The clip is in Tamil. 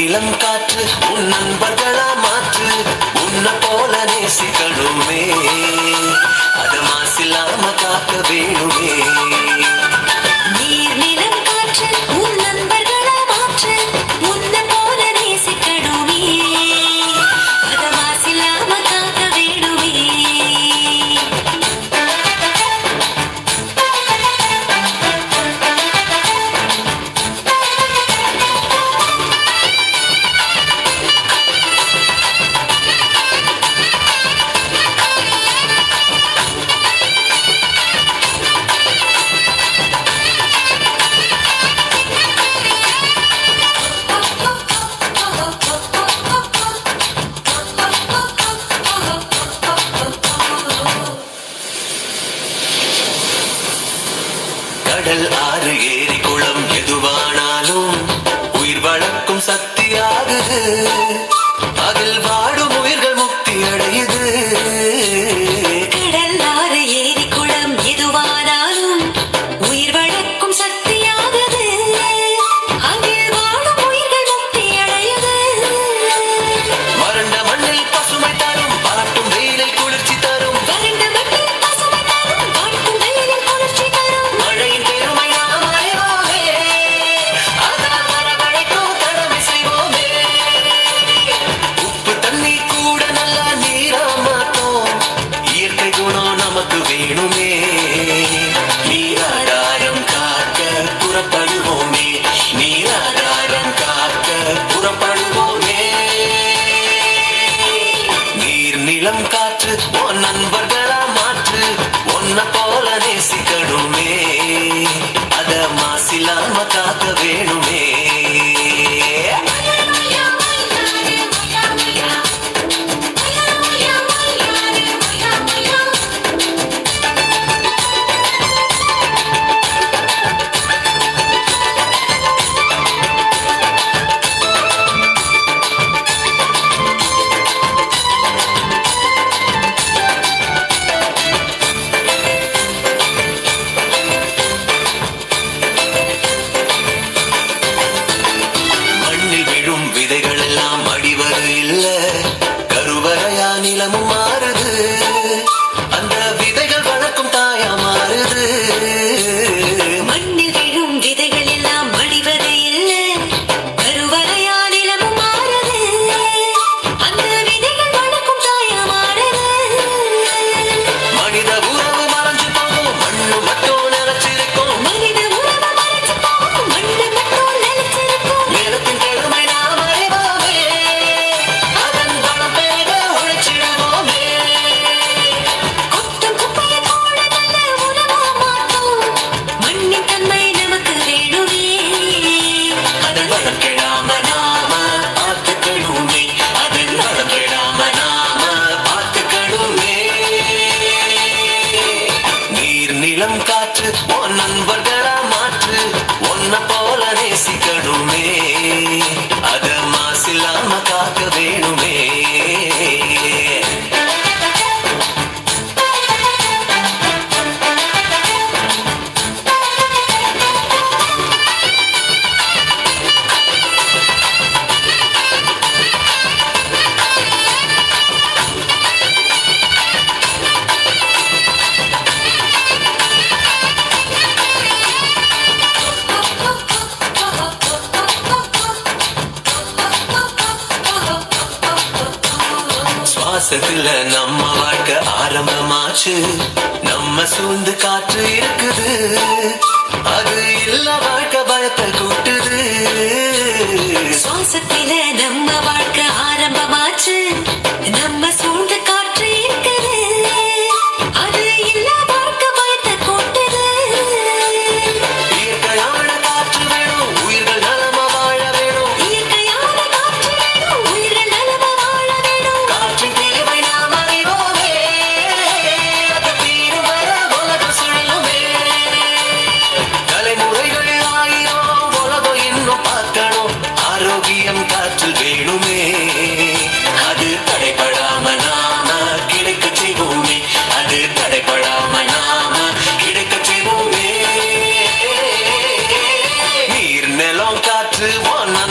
நீர்நிலம் காற்று உன் நண்பர்களா மாற்று உன்னை போல நேசிக்கணுமே அத மாசில்லாம காக்க வேணுமே நீர்நிலம் காற்று உன் நண்பர்களா மாற்று உன்னை போல நேசிக்கணுமே அத மாசில்லாம காக்க வேணுமே கடல் ஆறு ஏரி குளம் எதுவானாலும் உயிர் வளர்க்கும் சக்தியாகுது அதில் வாடும் உயிர்கள் முக்தி அடையுது கடல் ஆறு ஏரி குளம் எதுவானாலும் உயிர் வளர்க்கும் சக்தியாகுது அதில் வாழும் உயிர்கள் முக்தி அடையுது வறண்ட மண்ணில் பசுமை தரும் பாட்டும் வெயிலில் குளிர்ச்சி தரும் வறண்ட மண்ணில் பசுமை தரும் வாட்டும் வெயிலில் குளிர்ச்சி தரும் மழையின் பெருமை நாம் அறிவோமே அதான் வரவழைக்கும் கடமை செய்வோமே உப்பு தண்ணி கூட நல்லா நீரா மாட்டோம் இயற்கை குணம் நமக்கு வேணுமே நீராதாரம் காக்க புறப்படுவோமே நீராதாரம் காக்க புறப்படுவோமே நீர் நிலம் காற்று உன் நண்பர்களா மாற்று உன்னை போல நேசிக்கணுமே அத மாசில்லாம காக்க வேணுமே மண்ணில் விழும் விதைகள் எல்லாம் அடிவது இல்ல கருவறையா நிலமும் மாறுது அந்த விதைகள் வளர்க்கும் தாயா மாறுது மண்ணில் விழும் விதைகள் எல்லாம் மடிவது இல்லை கருவறையா நிலமும் மாறுது அந்த விதைகள் வளர்க்கும் தாயா மாறுது மனித உறவு மறைஞ்சு போகும் மண்ணு மட்டும் நினைச்சிருக்கும் மனித உறவு மறைஞ்சு போகும் மண்ணு மட்டும் நிலைச்சிருக்கும் நிலத்தின் பெருமை நாம் அறிவோமே அதன் வளம் பெருக உழைச்சிடுவோமே கொட்டும் குப்பையை போல நல்ல உணவா மாட்டோம் மண்ணின் தன்மை நமக்கு வேணுமே அதன் வளம் கெடாம நாம பார்த்துக்கணுமே அதன் வளம் கெடாம நாம பார்த்துக்கணுமே நீர் நிலம் காற்று உன் நண்பர்களா மாற்று உன்னை போல நேசிக்கணுமே அத மாசில்லாம காக்க வேணுமே சுவாசத்துல நம்ம வாழ்க்கை ஆரம்பமாச்சு நம்ம சூழ்ந்து காற்று இருக்குது அது இல்ல வாழ்க்கை பயத்தை கூட்டுது சுவாசத்தில நம்ம வாழ்க்கை ஆரம்பமாச்சு நம்ம சூழ்ந்த காற்று இருக்குது அது இல்லா வாழ்க்கை பயத்தை கூட்டுது இயற்கையான காற்று வேணும் உயிர்கள் நலமா வாழ வேணும் இயற்கையான காற்று வேணும் உயிர்கள் நலமா வாழ வேணும் காற்றின் தேவை நாம் அறிவோமே அது தீரும் வர உலகம் சுழலுமே தலைமுறைகள் ஆயிரம் உலகம் இன்னும் பார்க்கணும் ஆரோக்கியம் காற்றில் வேணுமே அது தடைபடாம நாம கிடைக்க செய்வோமே அது தடைபடாம நாம கிடைக்க செய்வோமே நீர் நிலம் காற்று ஒன்னா